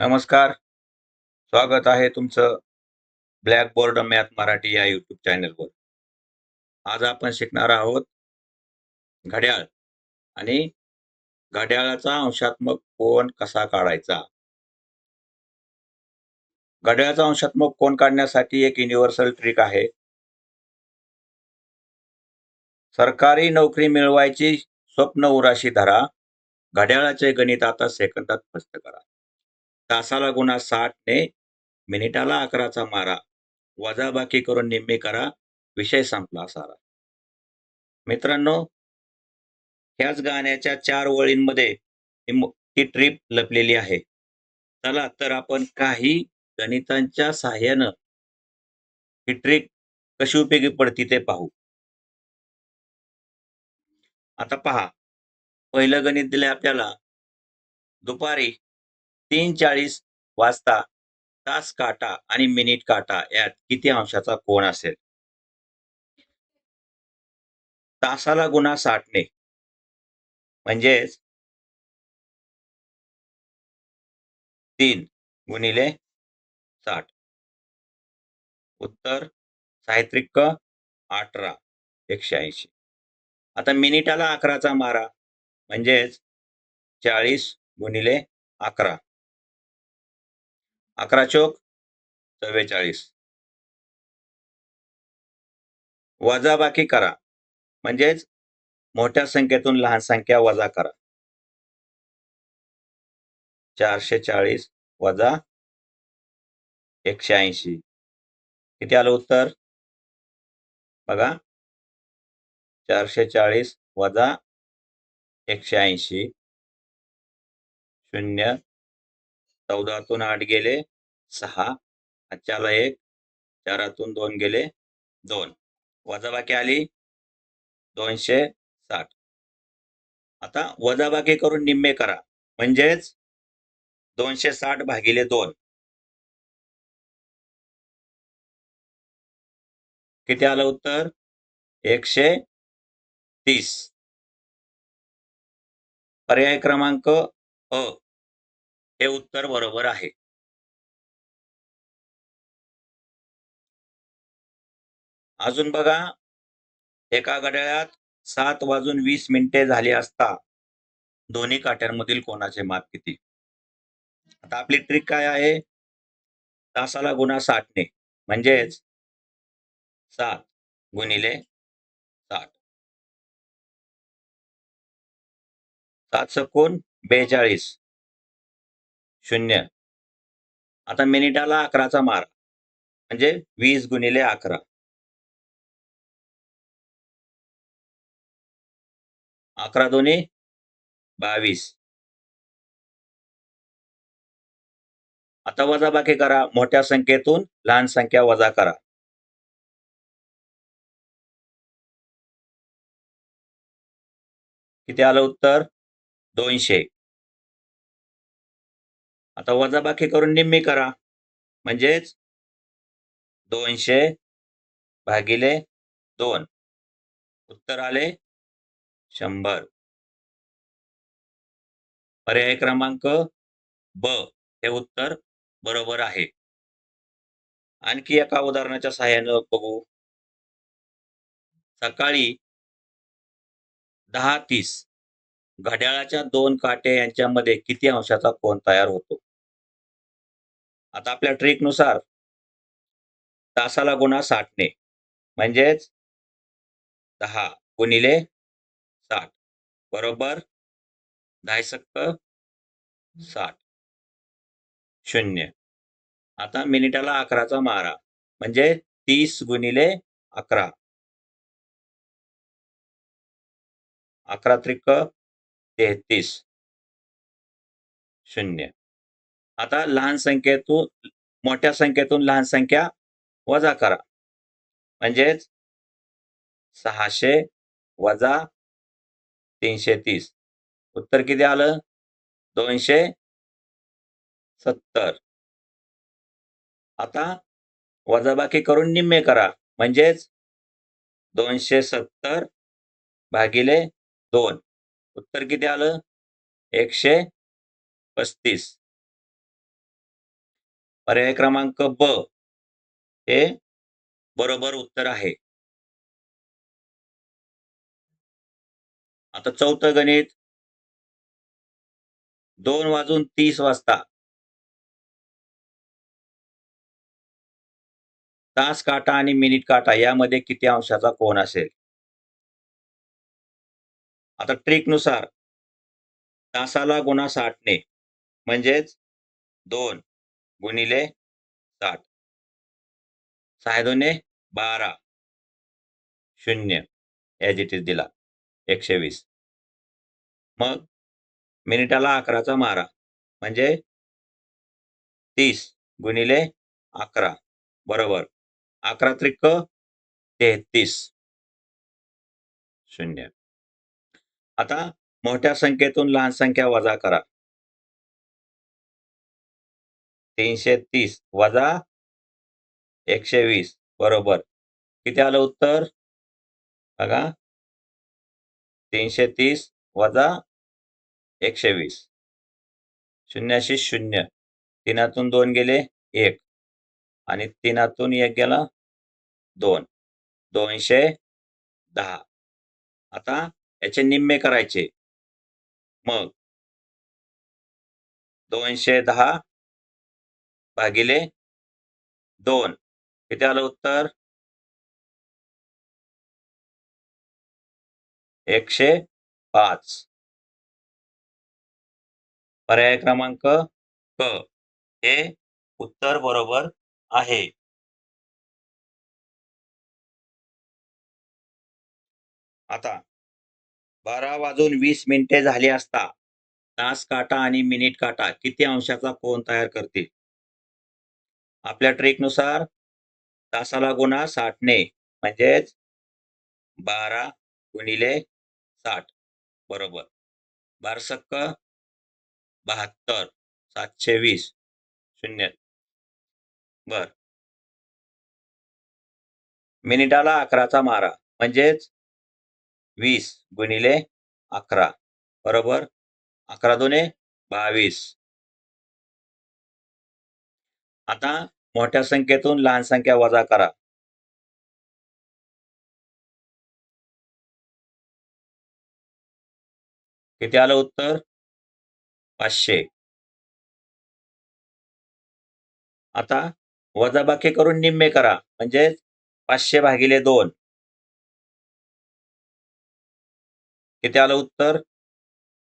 नमस्कार. स्वागत आहे तुमचं ब्लॅकबोर्ड मॅथ मराठी या यूट्यूब चॅनलवर. आज आपण शिकणार आहोत घड्याळ आणि घड्याळाचा अंशात्मक कोन कसा काढायचा. घड्याळाचा अंशात्मक कोन काढण्यासाठी एक युनिव्हर्सल ट्रिक आहे. सरकारी नोकरी मिळवायची स्वप्न उराशी धरा. घड्याळाचे गणित आता सेकंदात स्पष्ट करा. तासाला गुणा 60 ने मिनिटाला 11चा मारा. वजाबाकी करून निम्मे करा. विषय संपला सारा. मित्रांनो, ह्याच गाण्याच्या 4 ओळींमध्ये ही ट्रिप लपलेली आहे. चला तर आपण काही गणितांच्या सहाय्यानं ही ट्रिक कशी उपयोगी पडते ते पाहू. आता पहा, पहिलं गणित दिलंय आपल्याला. दुपारी 3:40 वाजता तास काटा आणि मिनिट काटा यात किती अंशाचा कोन असेल? तासाला गुणा 60 ने म्हणजेच 3 गुणिले 60. उत्तर साहित्रिक 18 180. आता मिनिटाला 11चा मारा म्हणजेच 40 गुणिले 11. 11 चोक 44. वजाबाकी करा म्हणजेच मोठ्या संख्येतून लहान संख्या वजा करा. 440 वजा 180. किती आलं उत्तर? बघा, 440 वजा 180. 0. 14तून 8 गेले 6. 5ला 1. 4तून 2 गेले 2. वजाबाकी आली 260. आता वजाबाकी करून निम्मे करा म्हणजेच 260 भागिले 2. किती आलं उत्तर? 130. पर्याय क्रमांक अ हे उत्तर बरोबर आहे. अजून बघा, एका घड्याळात 7:20 झाली असता दोन्ही काट्यांमधील कोनाचे माप किती? आता आपली ट्रिक काय आहे? तासाला गुणा 60 ने म्हणजेच 7 गुणिले 60. 7 सकून 42. 0. आता मिनिटाला 11चा मारा म्हणजे 20 गुणिले 11. 11 दोन्ही 22. आता वजाबाकी करा. मोठ्या संख्येतून लहान संख्या वजा करा. किती आलं उत्तर? 200. आता वजाबाकी करून निम्मी करा म्हणजेच 200 भागिले 2. उत्तर आले 100. पर्याय क्रमांक ब हे उत्तर बरोबर आहे. आणखी एका उदाहरणाच्या सहाय्यानं बघू. सकाळी 10:30 घड्याळाच्या 2 काटे यांच्यामध्ये किती अंशाचा कोन तयार होतो? आता आपल्या ट्रिकनुसार तासाला गुणा 60 ने म्हणजेच 10 गुणिले 60 बरोबर 10 60. 0. आता मिनिटाला 11चा मारा म्हणजे 30 गुणिले 11. 11 त्रिक 33. 0. आता लहान संख्येतून मोठ्या संख्येतून लहान संख्या वजा करा म्हणजेच 600 वजा 330. उत्तर किती आलं? 270. आता वजाबाकी करून निम्मे करा म्हणजेच 270 भागिले 2. उत्तर किती आलं? 135. पर्याय क्रमांक ब हे बरोबर उत्तर आहे. आता चौथं गणित 2:30 वाजता तास काटा आणि मिनिट काटा यामध्ये किती अंशाचा कोन असेल? आता ट्रिकनुसार तासाला गुणा 60 ने म्हणजेच 2 गुणिले 60. 6 दुने 12 0 ॲज इट इज दिला 120. मग मिनिटाला 11चा मारा म्हणजे 30 गुणिले 11 बरोबर 11 त्रिक 33 0. आता मोठ्या संख्येतून लहान संख्या वजा करा. 330 वजा 120 बरोबर किती आलं उत्तर? बघा 330 वजा 120 शून्याशी 0 3तून 2 गेले 1 आणि 3तून 1 गेला 2 210. आता याचे निम्मे करायचे मग 210 भागिले 2 किती आलं उत्तर? 105. पर्याय क्रमांक क हे उत्तर बरोबर आहे. आता 12:20 झाली असता तास काटा आणि मिनिट काटा किती अंशाचा कोन तयार करतील? आपल्या ट्रिकनुसार तासाला गुणा 60 ने म्हणजेच 12 गुणिले 60 बरोबर 12 72 720 0 बर. मिनिटाला 11चा मारा म्हणजेच 20 गुणिले 11 बरोबर 11 दुने 22. आता मोठ्या संख्येतून लहान संख्या वजा करा. किती आलं उत्तर? 500. आता वजाबाकी करून निम्मे करा म्हणजे 500 भागिले 2 किती आलं उत्तर?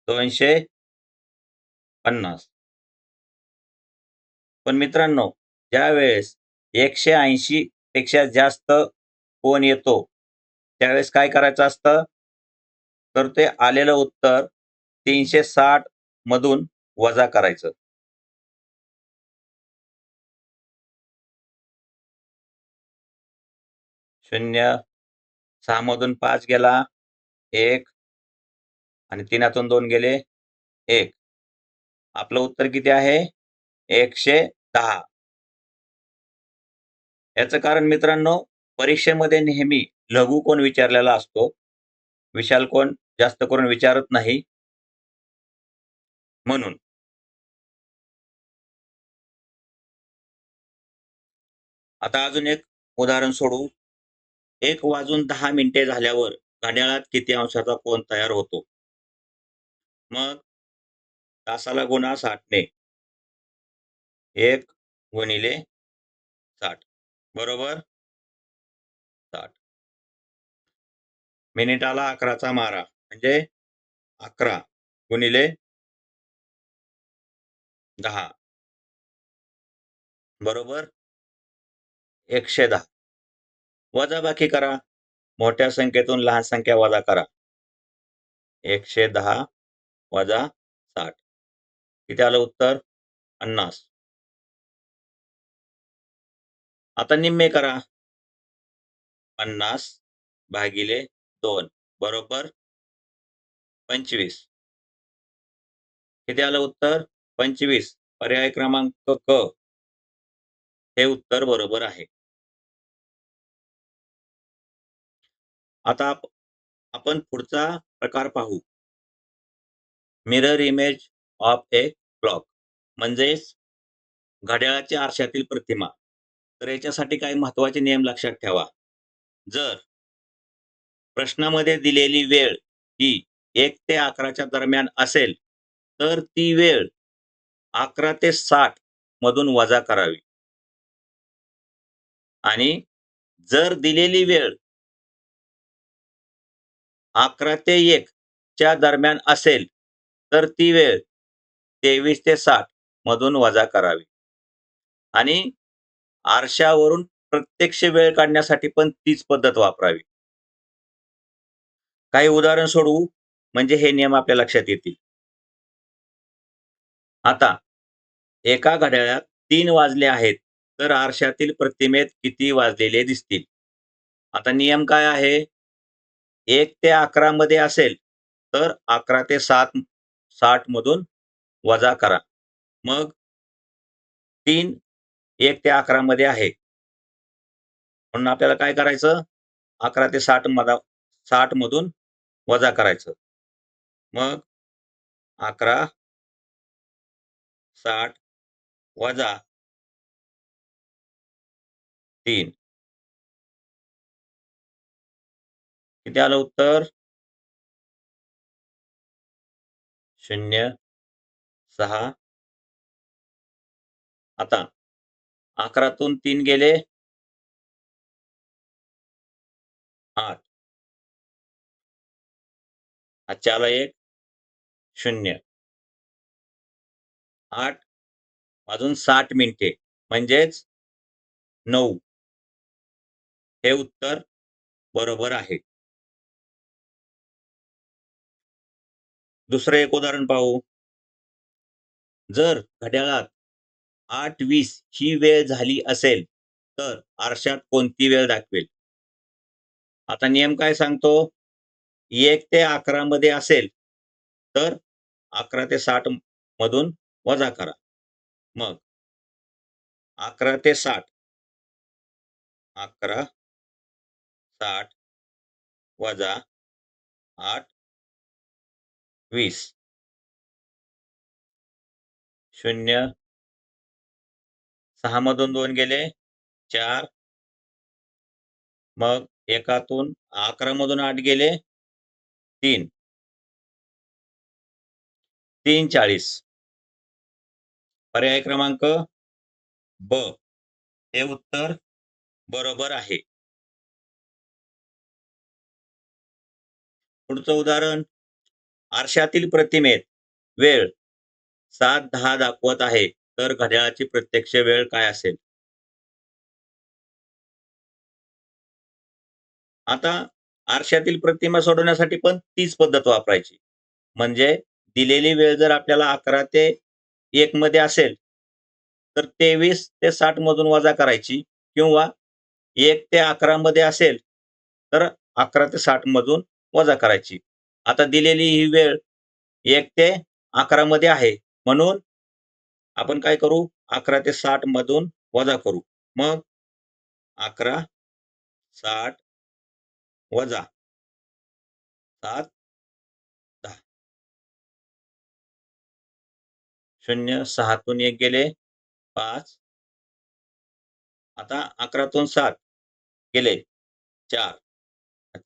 250. पण मित्रांनो ज्या वेळेस 180 पेक्षा जास्त कोन येतो त्यावेळेस काय करायचं असतं? तर ते आलेलं उत्तर 360 मधून वजा करायचं. शून्य 6 मधून 5 गेला 1 आणि 3तून 2 गेले 1. आपलं उत्तर किती आहे? 110. याचं कारण मित्रांनो परीक्षेमध्ये नेहमी लघु कोन विचारलेला असतो. विशाल कोन जास्त करून विचारत नाही म्हणून. आता अजून एक उदाहरण सोडू. 1:10 झाल्यावर घड्याळात किती अंशाचा कोन तयार होतो? मग तासाला गुणा 60 ने 1 गुणिले 60 बरोबर 60. मिनिटाला 11चा मारा म्हणजे 11 गुणिले 10 बरोबर 110. वजाबाकी करा. मोठ्या संख्येतून लहान संख्या वजा करा. 110 वजा 60 किती आलं उत्तर? 50. आता निम्मे करा. 50 भागिले 2 बरोबर 25. किती आलं उत्तर? 25. पर्याय क्रमांक क हे उत्तर बरोबर आहे. आता आपण पुढचा प्रकार पाहू. Mirror image of a clock म्हणजेच घड्याळाच्या आरशातील प्रतिमा. तर याच्यासाठी काही महत्त्वाचे नियम लक्षात ठेवा. जर प्रश्नामध्ये दिलेली वेळ ही 1 ते 11च्या दरम्यान असेल, तर ती वेळ 11 ते 60 मधून वजा करावी. आणि जर दिलेली वेळ 11 ते 1 च्या दरम्यान असेल, तर ती वेळ 23 ते 60 मधून वजा करावी. आणि आरशावरून प्रत्यक्ष वेळ काढण्यासाठी पण तीच पद्धत वापरावी. काही उदाहरण सोडवू म्हणजे हे नियम आपल्या लक्षात येतील. आता एका घड्याळात 3 वाजले आहेत, तर आरशातील प्रतिमेत किती वाजलेले दिसतील? आता नियम काय आहे? 1 ते 11 मध्ये असेल, तर 11 ते 60 मधून वजा करा. मग 3 1 ते 11 मध्ये आहे. म्हणून आपल्याला काय करायचं? 11 ते 60 मधून वजा करायचं. मग 11, 60 वजा 3. किती आलं उत्तर? 0, 6. आता 11 तून 3 गेले 8. अच्छा आला 1, 0. 8 वाजून 60 मिनिटे म्हणजेच 9. हे उत्तर बरोबर आहे. दुसरं एक उदाहरण पाहू. जर घड्याळात 8:20 ही वेळ झाली असेल, तर आरशात कोणती वेळ दाखवेल? आता नियम काय सांगतो? 1 ते 11 मध्ये असेल, तर 11 ते 60 मधून वजा करा. मग 11 ते 60. 11, 60 वजा 8, 20. 0, 6 मधून 2 गेले 4. मग 1तून 11 मधून 8 गेले 3. 3:40. पर्याय क्रमांक ब हे उत्तर बरोबर आहे. पुढचं उदाहरण. आरशातील प्रतिमेत वेळ 7:10 दाखवत आहे, तर घड्याळाची प्रत्यक्ष वेळ काय असेल? आता आरशातील प्रतिमा सोडवण्यासाठी पण तीच पद्धत वापरायची. म्हणजे दिलेली वेळ जर आपल्याला 11 ते 1 मध्ये असेल, तर 23 ते 60 मधून वजा करायची किंवा 1 ते 11 मध्ये असेल, तर 11 ते 60 मधून वजा करायची. आता दिलेली ही वेळ 1 ते 11 मध्ये आहे. म्हणून आपण काय करू? 11 ते 60 मधून वजा करू. मग 11, 60 वजा 7, 10. 0, 6 तून 1 गेले 5. आता 11 तून 7 गेले 4.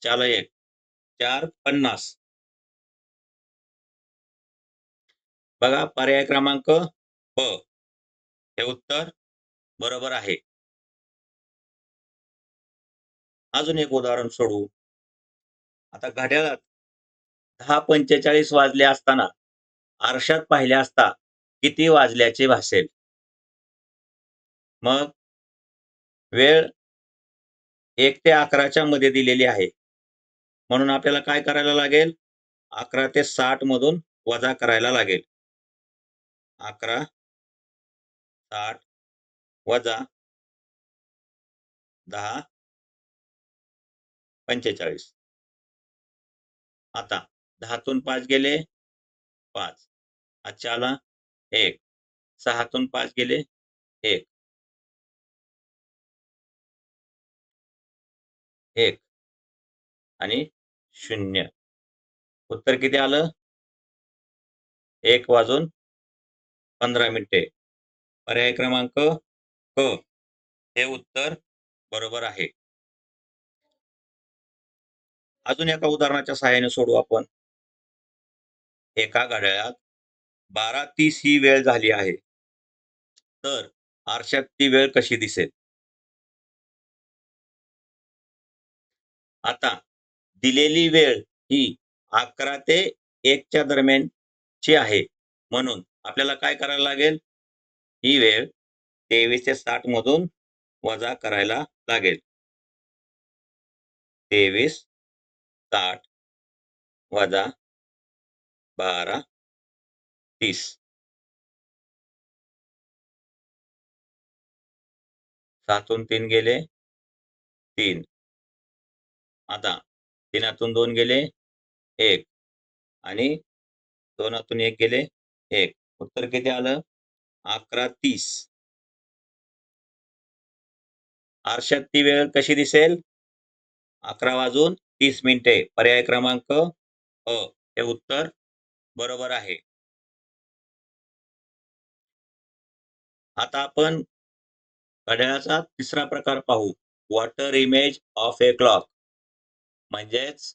4ला 1, 4:50. बघा पर्याय क्रमांक ब हे उत्तर बरोबर आहे. अजून एक उदाहरण सोडवू. आता घड्याळात 10:45 वाजले असताना आरशात पाहिले असता किती वाजल्याचे भासेल? मग वेळ 1 ते 11च्या मध्ये दिलेली आहे. म्हणून आपल्याला काय करायला लागेल? 11 ते 60 मधून वजा करायला लागेल. 11, 60 वजा 10, 45. आता 10 तून 5 गेले 5. अच्छा आला 1. 6 तून 5 गेले 1. 1 आणि 0. उत्तर किती आलं? 1 वाजून 15 मिनिटे. पर्याय क्रमांक क हे उत्तर बरोबर आहे. अजून एका उदाहरणाच्या सहाय्याने सोडवू आपण. एका घड्याळात 12:30 ही वेळ झाली आहे. तर आरशात ती वेळ कशी दिसेल? आता दिलेली वेळ ही 11 ते 1 च्या दरम्यानची आहे. म्हणून आपल्याला काय करायला लागेल? ही वेळ 23 ते 60 मधून वजा करायला लागेल. 23, 60 वजा 12, 30. 7तून 3 गेले 3. आता 3तून 2 गेले 1 आणि 2तून 1 गेले 1. उत्तर किती आलं? 11:30. आरशात ती वेळ कशी दिसेल? 11:30 पर्याय क्रमांक अ हे उत्तर बरोबर आहे. आता आपण घड्याळाचा तिसरा प्रकार पाहू. Water image of a clock म्हणजेच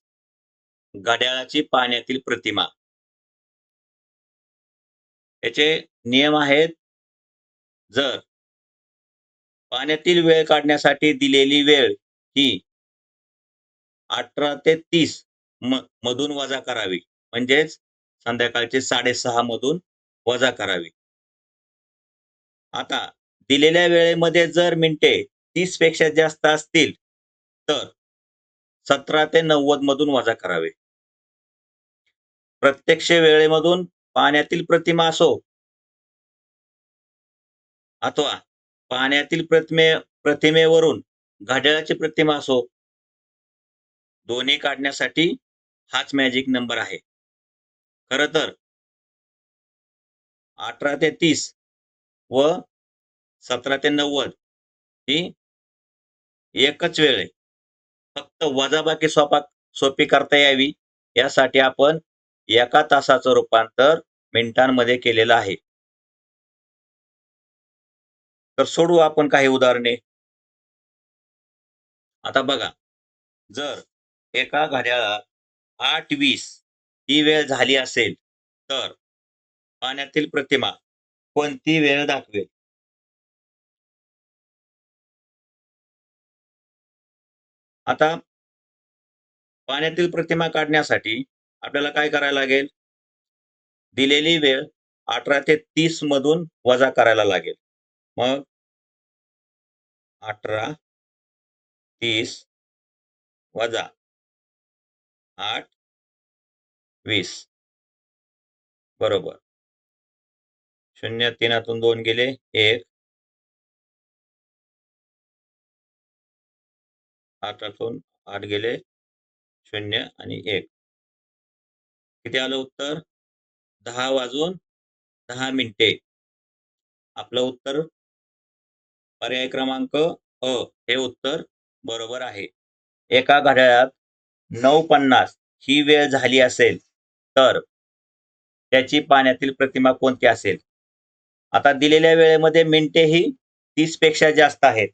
घड्याळाची पाण्यातील प्रतिमा. याचे नियम आहेत. जर पाण्यातील वेळ काढण्यासाठी दिलेली वेळ ही 18 ते 30 मधून वजा करावी. म्हणजेच संध्याकाळचे 6:30 मधून वजा करावी. आता दिलेल्या वेळेमध्ये जर मिनिटे 30 पेक्षा जास्त असतील तर 17 ते 90 मधून वजा करावे. प्रत्यक्ष वेळेमधून पाण्यातील प्रतिमा असो अथवा पाण्यातील प्रतिमेवरून घड्याळाची प्रतिमा असो, दोन्ही काढण्यासाठी हाच मॅजिक नंबर आहे. खरं तर 18 ते 30 व 17 ते 90 ही एकच वेळ आहे. फक्त वजाबाकी सोपी करता यावी यासाठी आपण एका तासाचं रूपांतर मिनिटांमध्ये केलेलं आहे. तर सोडवू आपण काही उदाहरणे. आता बघा, जर एका घड्याळात 8:20 ही वेळ झाली असेल तर पाण्यातील प्रतिमा कोणती वेळ दाखवेल? आता पाण्यातील प्रतिमा काढण्यासाठी आपल्याला काय करायला लागेल? दिलेली वेळ 18 ते 30 मधून वजा करायला लागेल. मग 18, 30 वजा 8, 20 बरोबर. 0 3तून 2 गेले 1. 8तून 8 गेले 0 आणि 1. किती आलं उत्तर? 10 वाजून 10 मिनिटे. आपलं उत्तर पर्याय क्रमांक अ हे उत्तर बरोबर आहे. एका घड्याळात 9:50 ही वेळ झाली असेल तर त्याची पाण्यातील प्रतिमा कोणती असेल? आता दिलेल्या वेळेमध्ये मिनिटे ही 30 पेक्षा जास्त आहेत.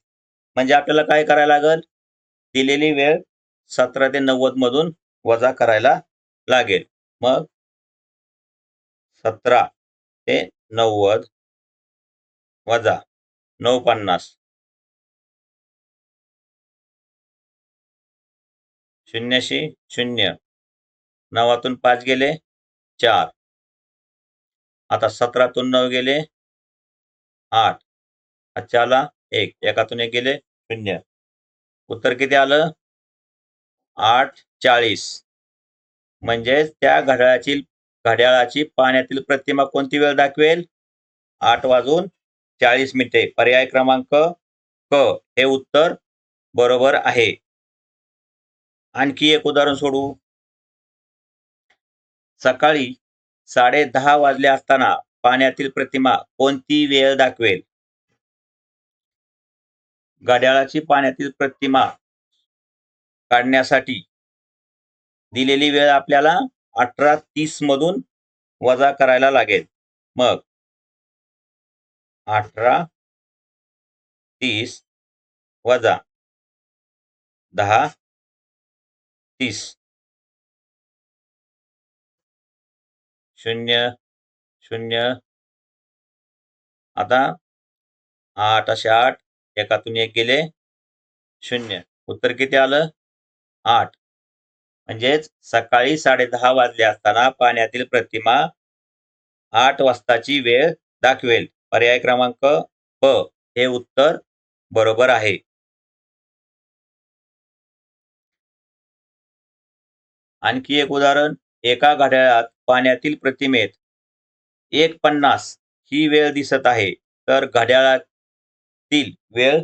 म्हणजे आपल्याला काय करायला लागेल? दिलेली वेळ 17 ते 90 मधून वजा करायला लागेल. मग 17 ते 90 वजा 9:50. 0शी 0. 9तून 5 गेले 4. आता 17तून 9 गेले 8. 5ला 1. 1तून 1 गेले 0. उत्तर किती आलं? 8:40. म्हणजेच त्या घड्याळाची पाण्यातील प्रतिमा कोणती वेळ दाखवेल? 8 वाजून 40 मिनिटे. पर्याय क्रमांक क हे उत्तर बरोबर आहे. आणखी एक उदाहरण सोडवू. सकाळी 10:30 वाजले असताना पाण्यातील प्रतिमा कोणती वेळ दाखवेल? घड्याळाची पाण्यातील प्रतिमा काढण्यासाठी दिलेली वेळ आपल्याला 18:30 मधून वजा करायला लागेल. मग 18:30 वजा 10:30 0 0 आता 8 असे 8 एकातून 1 गेले 0 उत्तर किती आलं 8 म्हणजेच सकाळी 10:30 वाजले असताना पाण्यातील प्रतिमा 8 वाजताची वेळ दाखवेल. पर्याय क्रमांक ब हे उत्तर बरोबर आहे. आणखी एक उदाहरण, एका घड्याळात पाण्यातील प्रतिमेत 1:50 ही वेळ दिसत आहे, तर घड्याळातील वेळ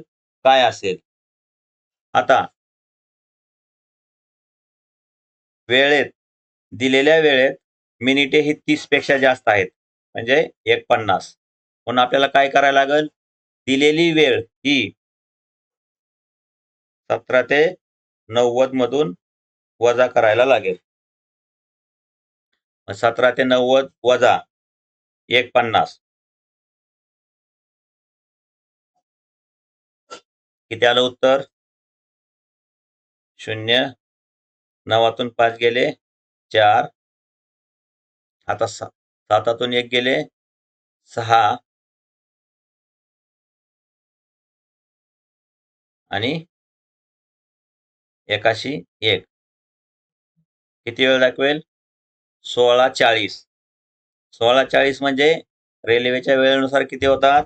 काय असेल? आता दिलेल्या वेळेत मिनिटे ही 30 पेक्षा जास्त आहेत, म्हणजे 1:50. म्हणून आपल्याला काय करायला लागेल? दिलेली वेळ ही 17 ते 90 मधून वजा करायला लागेल. 17 ते 90 वजा 1:50 किती आलं उत्तर? 0 9तून 5 गेले 4 आता 7तून 1 गेले 6 आणि 1 किती वेळ दाखवेल? 16:40. 16:40 म्हणजे रेल्वेच्या वेळेनुसार किती होतात?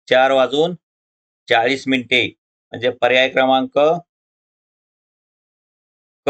4:40 मिनिटे. म्हणजे पर्याय क्रमांक क